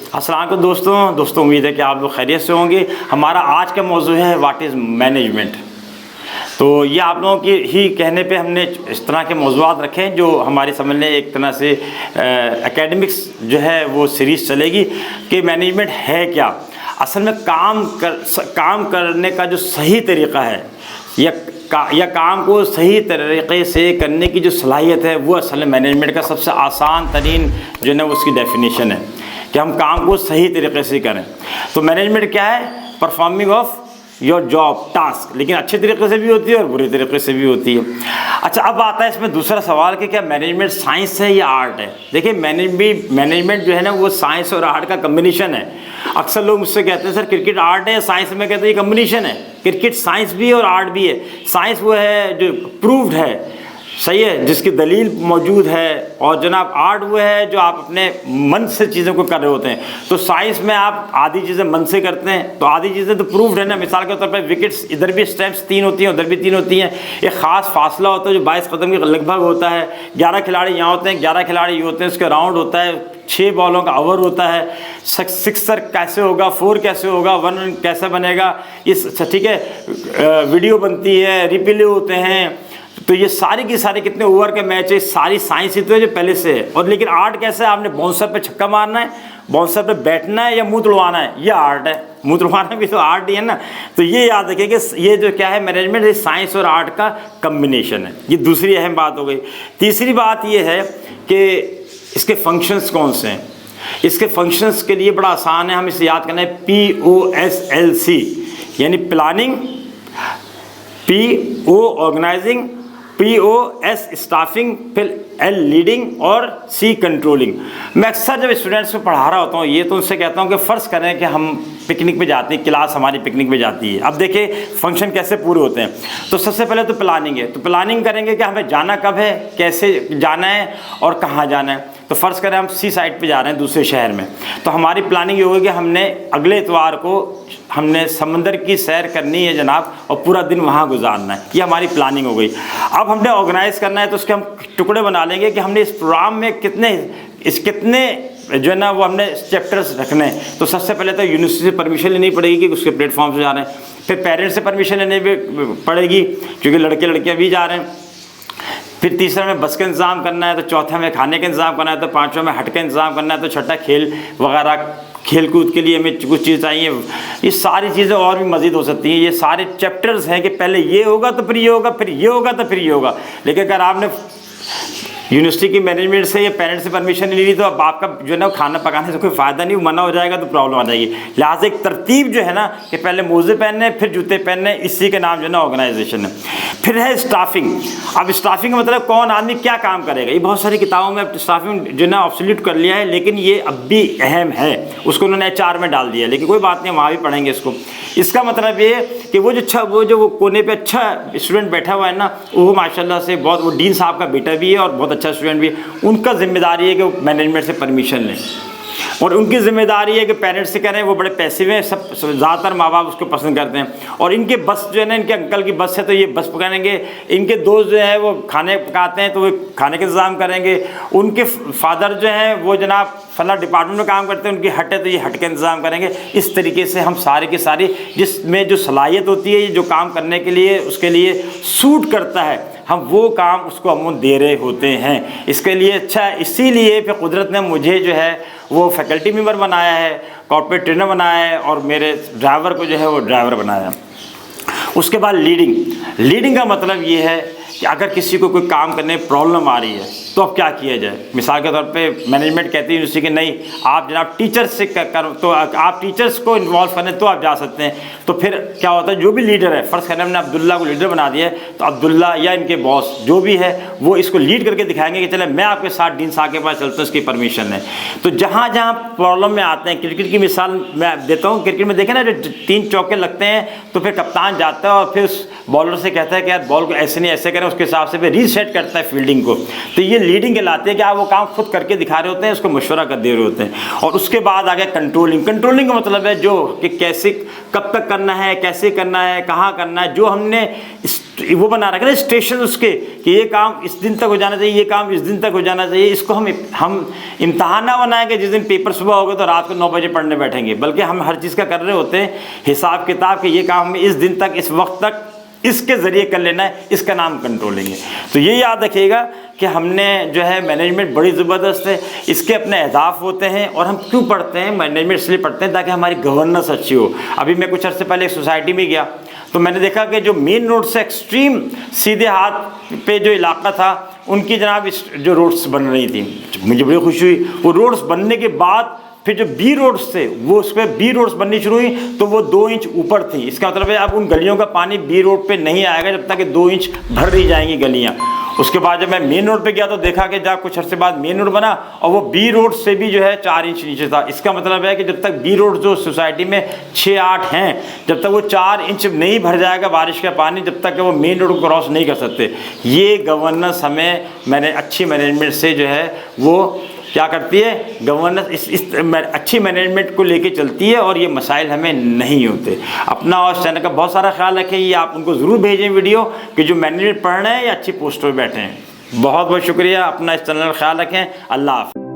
अस्सलाम वालेकुम दोस्तों, उम्मीद है कि आप लोग खैरियत से होंगे। हमारा आज का मौजू है व्हाट इज़ मैनेजमेंट। तो ये आप लोगों के ही कहने पे हमने इस तरह के मौज़ूआत रखे हैं जो हमारी समझ लें एक तरह से एकेडमिक्स जो है वो सीरीज़ चलेगी कि मैनेजमेंट है क्या, असल में काम करने का जो सही तरीक़ा है या काम को सही तरीक़े से करने की जो सलाहियत है वो असल में मैनेजमेंट का सबसे आसान तरीन जो है ना उसकी डेफिनेशन है कि हम काम को सही तरीके से करें। तो मैनेजमेंट क्या है? Performing of your job task, लेकिन अच्छे तरीके से भी होती है और बुरे तरीके से भी होती है। अच्छा, अब आता है इसमें दूसरा सवाल कि क्या मैनेजमेंट साइंस है या आर्ट है? देखिए, मैनेजमेंट जो है ना वो साइंस और आर्ट का कम्बिनेशन है। अक्सर लोग मुझसे कहते हैं सर क्रिकेट आर्ट है या साइंस? में कहते हैं ये कम्बिनेशन है, क्रिकेट साइंस भी है और आर्ट भी है। साइंस वो है जो प्रूव्ड है, सही है, जिसकी दलील मौजूद है, और जनाब आर्ट वो है जो आप अपने मन से चीज़ों को कर रहे होते हैं। तो साइंस में आप आधी चीज़ें मन से करते हैं, तो आधी चीज़ें तो प्रूव्ड है ना। मिसाल के तौर पर विकेट्स, इधर भी स्टैम्प्स 3 होती हैं, उधर भी 3 होती हैं। एक ख़ास फासला होता है जो 22 कदम के लगभग होता है। 11 खिलाड़ी यहाँ होते हैं, 11 खिलाड़ी ये होते हैं, उसका राउंड होता है, 6 बॉलों का ओवर होता है। सिक्सर कैसे होगा, 4 कैसे होगा, 1 कैसे बनेगा, ये ठीक है। वीडियो बनती है, रिप्ले होते हैं। तो ये सारी की सारी कितने ओवर के मैच है, सारी साइंस ही तो है जो पहले से है। और लेकिन आर्ट कैसे है? आपने बाउंसर पे छक्का मारना है, बाउंसर पे बैठना है या मुंह तुड़वाना है, ये आर्ट है। मुंह तुड़वाना भी तो आर्ट ही है ना। तो ये याद रखिए कि ये जो क्या है मैनेजमेंट, ये साइंस और आर्ट का कम्बिनेशन है। ये दूसरी अहम बात हो गई। तीसरी बात ये है कि इसके फंक्शंस कौन से हैं। इसके फंक्शंस के लिए बड़ा आसान है, हम इसे याद करना है POSLC, यानी planning, PO organising, POS staffing, फिर L लीडिंग और C कंट्रोलिंग। मैं अक्सर जब स्टूडेंट्स को पढ़ा रहा होता हूँ ये तो उनसे कहता हूँ कि फ़र्ज़ करें कि हम पिकनिक पे जाते हैं, क्लास हमारी पिकनिक पे जाती है। अब देखिए फंक्शन कैसे पूरे होते हैं। तो सबसे पहले तो प्लानिंग है। तो प्लानिंग करेंगे कि हमें जाना कब है, कैसे जाना है और कहाँ जाना है। तो फ़र्ज़ करें हम सी साइड पे जा रहे हैं दूसरे शहर में, तो हमारी प्लानिंग ये होगी कि हमने अगले इतवार को हमने समंदर की सैर करनी है जनाब, और पूरा दिन वहाँ गुजारना है। ये हमारी प्लानिंग हो गई। अब हमने ऑर्गेनाइज़ करना है, तो उसके हम टुकड़े बना लेंगे कि हमने इस प्रोग्राम में कितने जो है ना वो हमने चैप्टर्स रखने हैं। तो सबसे पहले तो यूनिवर्सिटी से परमिशन लेनी पड़ेगी कि उसके प्लेटफॉर्म से जा रहे हैं। फिर पेरेंट्स से परमिशन लेनी पड़ेगी क्योंकि लड़के लड़कियाँ भी जा रहे हैं। फिर तीसरा में बस का इंतज़ाम करना है, तो चौथा में खाने का इंतज़ाम करना है, तो पाँचवा में हट का इंतज़ाम करना है, तो छठा खेल वगैरह, खेल कूद के लिए हमें कुछ चीज़ चाहिए। ये सारी चीज़ें और भी मज़ीद हो सकती हैं। ये सारे चैप्टर्स हैं कि पहले ये होगा तो फिर ये होगा, फिर ये होगा तो फिर ये होगा। लेकिन अगर आपने यूनिवर्सिटी की मैनेजमेंट से या पेरेंट्स से परमिशन नहीं ली तो अब आपका जो है ना खाना पकाने से कोई फ़ायदा नहीं, मना हो जाएगा तो प्रॉब्लम आ जाएगी। लिहाजा एक तरतीब जो है ना कि पहले मोज़े पहनने फिर जूते पहनने, इसी के नाम जो है ना ऑर्गेनाइजेशन है। फिर है स्टाफिंग। अब स्टाफिंग का मतलब कौन आदमी क्या काम करेगा। ये बहुत सारी किताबों में स्टाफिंग जो है ना ऑब्सोल्यूट कर लिया है, लेकिन ये अब भी अहम है। उसको उन्होंने HR में डाल दिया, लेकिन कोई बात नहीं, वहाँ भी पढ़ेंगे इसको। इसका मतलब ये कि वो जो कोने पे अच्छा स्टूडेंट बैठा हुआ है ना, वो माशाल्लाह से बहुत, वो डीन साहब का बेटा भी है और बहुत अच्छा स्टूडेंट भी है। उनका जिम्मेदारी है कि वो मैनेजमेंट से परमिशन लें, और उनकी जिम्मेदारी है कि पेरेंट्स से करें। वो बड़े पैसिव हैं, सब ज़्यादातर माँ बाप उसको पसंद करते हैं। और इनके बस जो है ना, इनके अंकल की बस है तो ये बस पकाएंगे। इनके दोस्त जो है वो खाने पकाते हैं तो वो खाने का इंतज़ाम करेंगे। उनके फादर जो हैं वो जनाब फला डिपार्टमेंट में काम करते हैं, उनकी हट है तो ये हट का इंतज़ाम करेंगे। इस तरीके से हम सारे के सारे जिसमें जो सलाहियत होती है, जो काम करने के लिए उसके लिए सूट करता है, हम वो काम उसको हम दे रहे होते हैं। इसके लिए अच्छा, इसीलिए फिर कुदरत ने मुझे जो है वो फैकल्टी मेंबर बनाया है, कॉर्पोरेट ट्रेनर बनाया है, और मेरे ड्राइवर को जो है वो ड्राइवर बनाया है। उसके बाद लीडिंग का मतलब ये है कि अगर किसी को कोई काम करने में प्रॉब्लम आ रही है तो अब क्या किया जाए। मिसाल के तौर पे मैनेजमेंट कहती है यूनिवर्सिटी कि नहीं, आप जनाब टीचर्स से तो आप टीचर्स को इन्वॉल्व करें तो आप जा सकते हैं। तो फिर क्या होता है, जो भी लीडर है, फ़र्ज़ करें हमने अब्दुल्ला को लीडर बना दिया है, तो अब्दुल्ला या इनके बॉस जो भी है वो इसको लीड करके दिखाएंगे कि चले मैं आपके साथ डीन साहब के पास चलता हूँ, इसकी परमिशन है। तो जहाँ जहाँ प्रॉब्लम में आते हैं, क्रिकेट की मिसाल मैं देता हूँ। क्रिकेट में देखें ना, जो 3 चौके लगते हैं तो फिर कप्तान जाता है और फिर बॉलर से कहता है कि यार बॉल को ऐसे नहीं ऐसे करें, उसके हिसाब से फिर रीसेट करता है फील्डिंग को। तो ये लीडिंग कहलाती है कि आप वो काम खुद करके दिखा रहे होते हैं, उसको मशवरा कर दे रहे होते हैं। और उसके बाद आ गया कंट्रोलिंग। कंट्रोलिंग का मतलब है जो कि कैसे कब तक करना है, कैसे करना है, कहाँ करना है, जो हमने वो बना रखा है स्टेशन उसके कि ये काम इस दिन तक हो जाना चाहिए, ये काम इस दिन तक हो जाना चाहिए। इसको हम इम्तहान ना बनाएंगे जिस दिन पेपर सुबह होगा तो रात को 9 बजे पढ़ने बैठेंगे, बल्कि हम हर चीज़ का कर रहे होते हैं हिसाब किताब कि ये काम हमें इस दिन तक, इस वक्त तक इसके ज़रिए कर लेना है, इसका नाम कंट्रोलिंग है। तो ये याद रखिएगा कि हमने जो है मैनेजमेंट बड़ी ज़बरदस्त है, इसके अपने अहदाफ होते हैं। और हम क्यों पढ़ते हैं मैनेजमेंट? इसलिए पढ़ते हैं ताकि हमारी गवर्नेंस अच्छी हो। अभी मैं कुछ अर्से पहले एक सोसाइटी में गया तो मैंने देखा कि जो मेन रोड से एक्सट्रीम सीधे हाथ पे जो इलाका था उनकी जनाब जो रोड्स बन रही थी, मुझे बड़ी खुशी हुई। वो रोड्स बनने के बाद फिर जो बी रोड्स थे वो उस पर बी रोड्स बननी शुरू हुई तो वो 2 इंच ऊपर थी। इसका मतलब है अब उन गलियों का पानी बी रोड पे नहीं आएगा जब तक कि 2 इंच भर नहीं जाएंगी गलियां। उसके बाद जब मैं मेन रोड पे गया तो देखा कि जब कुछ अर्से बाद मेन रोड बना और वो बी रोड से भी जो है 4 इंच नीचे था। इसका मतलब है कि जब तक बी रोड जो सोसाइटी में 6-8 हैं, जब तक वो 4 इंच नहीं भर जाएगा बारिश का पानी, जब तक वो मेन रोड को क्रॉस नहीं कर सकते। ये गवर्नेंस हमें अच्छी मैनेजमेंट से जो है वो क्या करती है, गवर्नेंस इस अच्छी मैनेजमेंट को लेके चलती है और ये मसाइल हमें नहीं होते। अपना और चैनल का बहुत सारा ख्याल रखें। ये आप उनको ज़रूर भेजें वीडियो कि जो मैनेजमेंट पढ़ रहे हैं या अच्छी पोस्ट पर बैठे हैं। बहुत बहुत शुक्रिया। अपना इस चैनल का ख्याल रखें। अल्लाह हाफ़िज़।